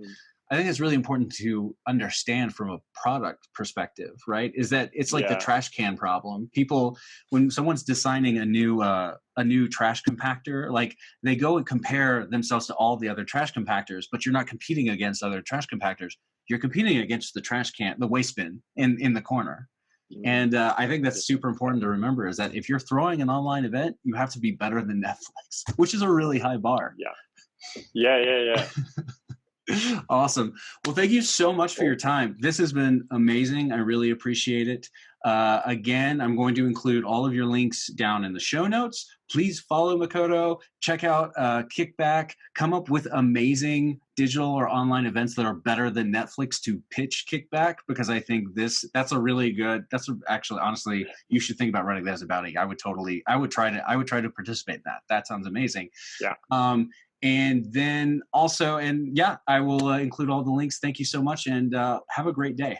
I think it's really important to understand from a product perspective, right? Is that it's like the trash can problem. People, when someone's designing a new trash compactor, like they go and compare themselves to all the other trash compactors, but you're not competing against other trash compactors. You're competing against the trash can, the waste bin in the corner. And I think that's super important to remember, is that if you're throwing an online event, you have to be better than Netflix, which is a really high bar. Yeah. Awesome. Well, thank you so much for your time. This has been amazing. I really appreciate it. Again, I'm going to include all of your links down in the show notes. Please follow Makoto, check out Kickback, come up with amazing digital or online events that are better than Netflix to pitch Kickback, because I think that's actually, honestly, you should think about running that as a bounty. I would try to participate in that. That sounds amazing. Yeah. And then also, I will include all the links. Thank you so much, and have a great day.